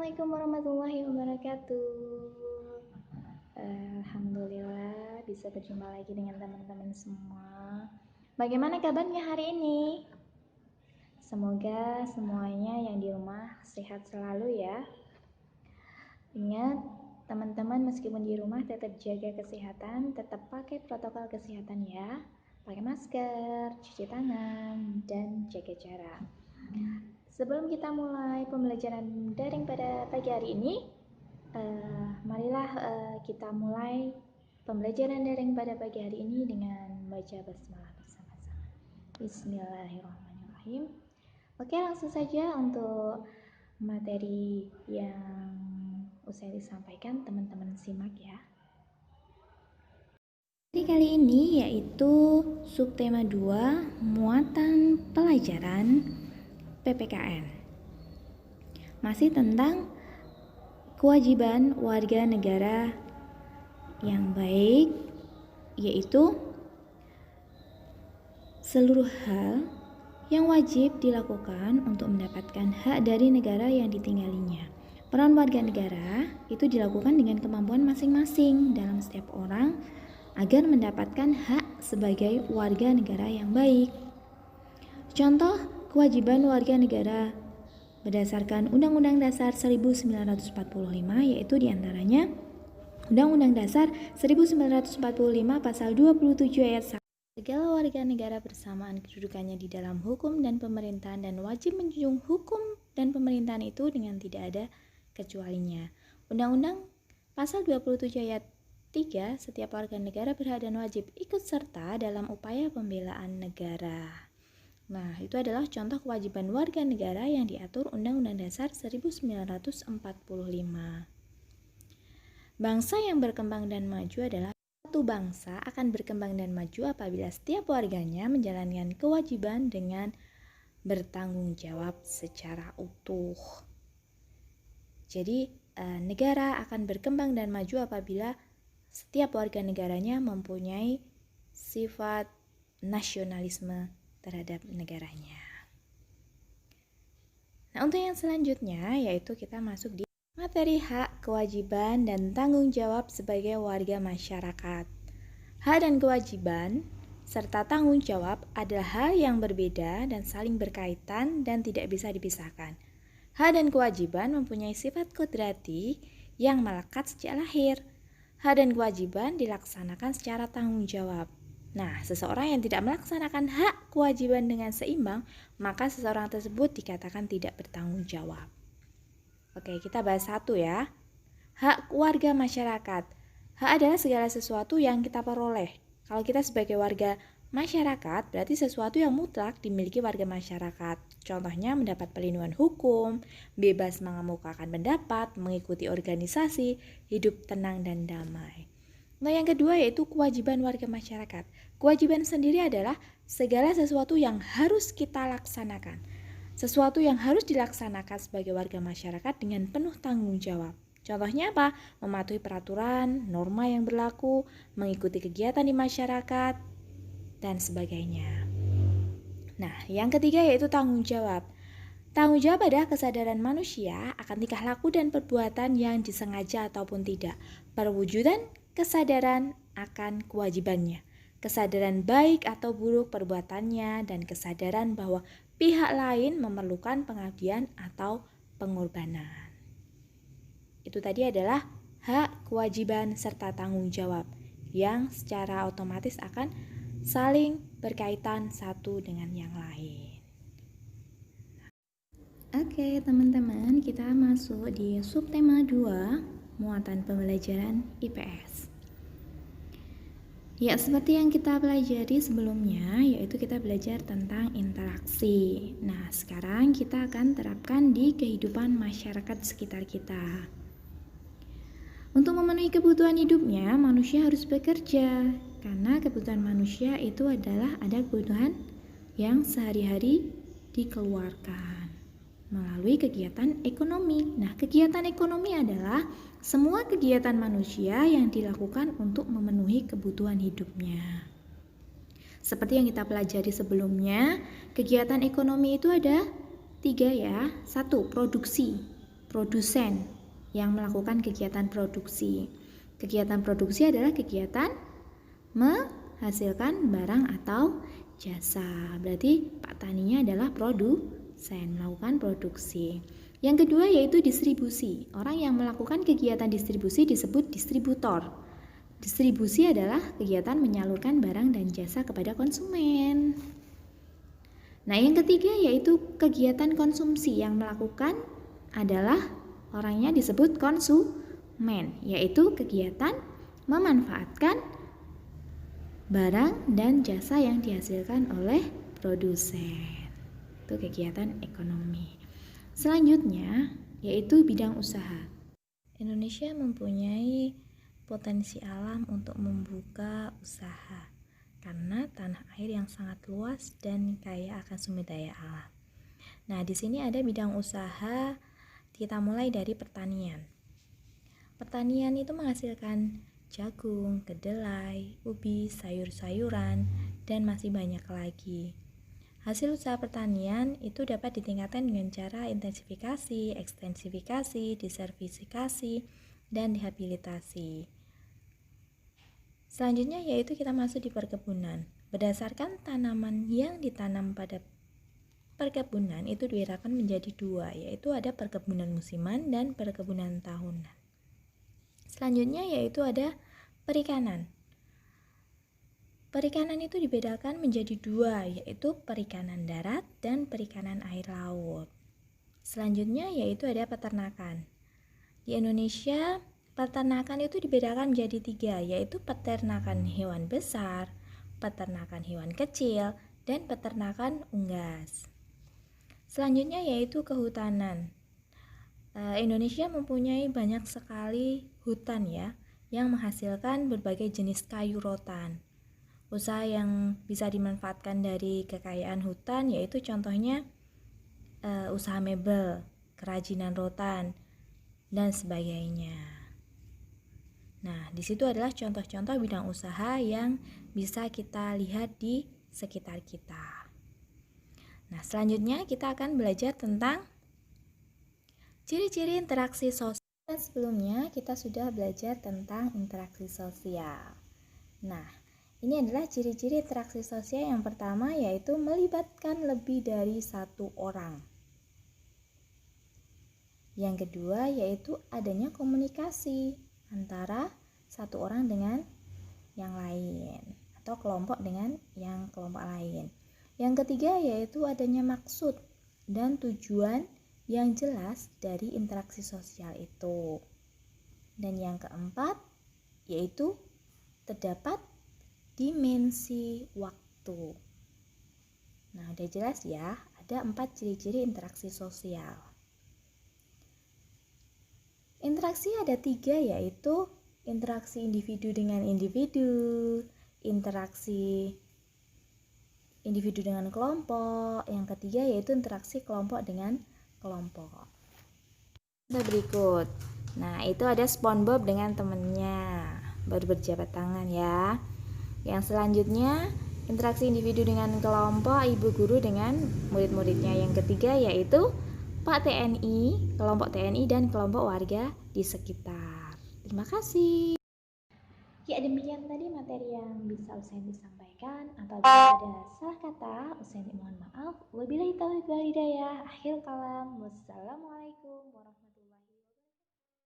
Assalamualaikum warahmatullahi wabarakatuh. Alhamdulillah bisa berjumpa lagi dengan teman-teman semua. Bagaimana kabarnya hari ini? Semoga semuanya yang di rumah sehat selalu ya. Ingat teman-teman, meskipun di rumah tetap jaga kesehatan, tetap pakai protokol kesehatan ya. Pakai masker, cuci tangan, dan jaga jarak. Sebelum kita mulai pembelajaran daring pada pagi hari ini, marilah kita mulai pembelajaran daring pada pagi hari ini dengan baca basmalah bersama-sama. Bismillahirrahmanirrahim. Oke, langsung saja untuk materi yang usai disampaikan, teman-teman simak ya. Materi kali ini yaitu subtema 2, muatan pelajaran PPKN. Masih tentang kewajiban warga negara yang baik, yaitu seluruh hal yang wajib dilakukan untuk mendapatkan hak dari negara yang ditinggalinya. Peran warga negara itu dilakukan dengan kemampuan masing-masing dalam setiap orang agar mendapatkan hak sebagai warga negara yang baik. Contoh kewajiban warga negara berdasarkan Undang-Undang Dasar 1945, yaitu diantaranya Undang-Undang Dasar 1945 Pasal 27 Ayat 1. Segala warga negara bersamaan kedudukannya di dalam hukum dan pemerintahan dan wajib menjunjung hukum dan pemerintahan itu dengan tidak ada kecualinya. Undang-Undang Pasal 27 Ayat 3, setiap warga negara berhak dan wajib ikut serta dalam upaya pembelaan negara. Nah, itu adalah contoh kewajiban warga negara yang diatur Undang-Undang Dasar 1945. Bangsa yang berkembang dan maju adalah suatu bangsa akan berkembang dan maju apabila setiap warganya menjalankan kewajiban dengan bertanggung jawab secara utuh. Jadi, negara akan berkembang dan maju apabila setiap warga negaranya mempunyai sifat nasionalisme terhadap negaranya. Nah, untuk yang selanjutnya yaitu kita masuk di materi hak, kewajiban, dan tanggung jawab sebagai warga masyarakat. Hak dan kewajiban serta tanggung jawab adalah hal yang berbeda dan saling berkaitan dan tidak bisa dipisahkan. Hak dan kewajiban mempunyai sifat kodrati yang melekat sejak lahir. Hak dan kewajiban dilaksanakan secara tanggung jawab. Nah, seseorang yang tidak melaksanakan hak kewajiban dengan seimbang, maka seseorang tersebut dikatakan tidak bertanggung jawab. Oke, kita bahas satu ya. Hak warga masyarakat. Hak adalah segala sesuatu yang kita peroleh. Kalau kita sebagai warga masyarakat, berarti sesuatu yang mutlak dimiliki warga masyarakat. Contohnya mendapat perlindungan hukum, bebas mengemukakan pendapat, mengikuti organisasi, hidup tenang dan damai. Nah, yang kedua yaitu kewajiban warga masyarakat. Kewajiban sendiri adalah segala sesuatu yang harus kita laksanakan. Sesuatu yang harus dilaksanakan sebagai warga masyarakat dengan penuh tanggung jawab. Contohnya apa? Mematuhi peraturan, norma yang berlaku, mengikuti kegiatan di masyarakat, dan sebagainya. Nah, yang ketiga yaitu tanggung jawab. Tanggung jawab adalah kesadaran manusia akan tingkah laku dan perbuatan yang disengaja ataupun tidak. Perwujudan kesadaran akan kewajibannya, kesadaran baik atau buruk perbuatannya, dan kesadaran bahwa pihak lain memerlukan pengabdian atau pengorbanan. Itu tadi adalah hak, kewajiban, serta tanggung jawab yang secara otomatis akan saling berkaitan satu dengan yang lain. Oke, teman-teman, kita masuk di subtema 2, muatan pembelajaran IPS. Ya, seperti yang kita pelajari sebelumnya, yaitu kita belajar tentang interaksi. Nah, sekarang kita akan terapkan di kehidupan masyarakat sekitar kita. Untuk memenuhi kebutuhan hidupnya, manusia harus bekerja. Karena kebutuhan manusia itu adalah ada kebutuhan yang sehari-hari dikeluarkan melalui kegiatan ekonomi. Nah, kegiatan ekonomi adalah semua kegiatan manusia yang dilakukan untuk memenuhi kebutuhan hidupnya. Seperti yang kita pelajari sebelumnya, kegiatan ekonomi itu ada 3 ya. 1, produksi. produsen yang melakukan kegiatan produksi. Kegiatan produksi adalah kegiatan menghasilkan barang atau jasa. Berarti Pak Taninya adalah produsen, melakukan produksi. Yang kedua yaitu distribusi. Orang yang melakukan kegiatan distribusi disebut distributor. Distribusi adalah kegiatan menyalurkan barang dan jasa kepada konsumen. Nah, yang ketiga yaitu kegiatan konsumsi. Yang melakukan adalah orangnya disebut konsumen, yaitu kegiatan memanfaatkan barang dan jasa yang dihasilkan oleh produsen. Itu kegiatan ekonomi. Selanjutnya yaitu bidang usaha. Indonesia mempunyai potensi alam untuk membuka usaha karena tanah air yang sangat luas dan kaya akan sumber daya alam. Nah, di sini ada bidang usaha. Kita mulai dari pertanian. Pertanian itu menghasilkan jagung, kedelai, ubi, sayur-sayuran, dan masih banyak lagi. Hasil usaha pertanian itu dapat ditingkatkan dengan cara intensifikasi, ekstensifikasi, disertifikasi, dan rehabilitasi. Selanjutnya yaitu kita masuk di perkebunan. Berdasarkan tanaman yang ditanam pada perkebunan itu dibedakan menjadi dua, yaitu ada perkebunan musiman dan perkebunan tahunan. Selanjutnya yaitu ada perikanan. Perikanan itu dibedakan menjadi dua, yaitu perikanan darat dan perikanan air laut. Selanjutnya yaitu ada peternakan. Di Indonesia, peternakan itu dibedakan menjadi tiga, yaitu peternakan hewan besar, peternakan hewan kecil, dan peternakan unggas. Selanjutnya yaitu kehutanan. Indonesia mempunyai banyak sekali hutan ya, yang menghasilkan berbagai jenis kayu rotan. Usaha yang bisa dimanfaatkan dari kekayaan hutan yaitu contohnya usaha mebel, kerajinan rotan, dan sebagainya. Nah, di situ adalah contoh-contoh bidang usaha yang bisa kita lihat di sekitar kita. Nah, selanjutnya kita akan belajar tentang ciri-ciri interaksi sosial. Dan sebelumnya kita sudah belajar tentang interaksi sosial. Nah, ini adalah ciri-ciri interaksi sosial yang pertama yaitu melibatkan lebih dari satu orang. Yang kedua yaitu adanya komunikasi antara satu orang dengan yang lain atau kelompok dengan yang kelompok lain. Yang ketiga yaitu adanya maksud dan tujuan yang jelas dari interaksi sosial itu. Dan yang keempat yaitu terdapat dimensi waktu. Nah, udah jelas ya, ada 4 ciri-ciri interaksi sosial. Interaksi ada 3 yaitu interaksi individu dengan individu, interaksi individu dengan kelompok, yang ketiga yaitu interaksi kelompok dengan kelompok. Contoh berikut. Nah, itu ada SpongeBob dengan temennya, baru berjabat tangan ya. Yang selanjutnya interaksi individu dengan kelompok, ibu guru dengan murid-muridnya. Yang ketiga yaitu Pak TNI, kelompok TNI dan kelompok warga di sekitar. Terima kasih. Ya, demikian tadi materi yang bisa Usaini sampaikan. Apabila ada salah kata, Usaini mohon maaf. Wabillahi taufiq wal hidayah. Akhir kalam. Wassalamualaikum warahmatullahi wabarakatuh.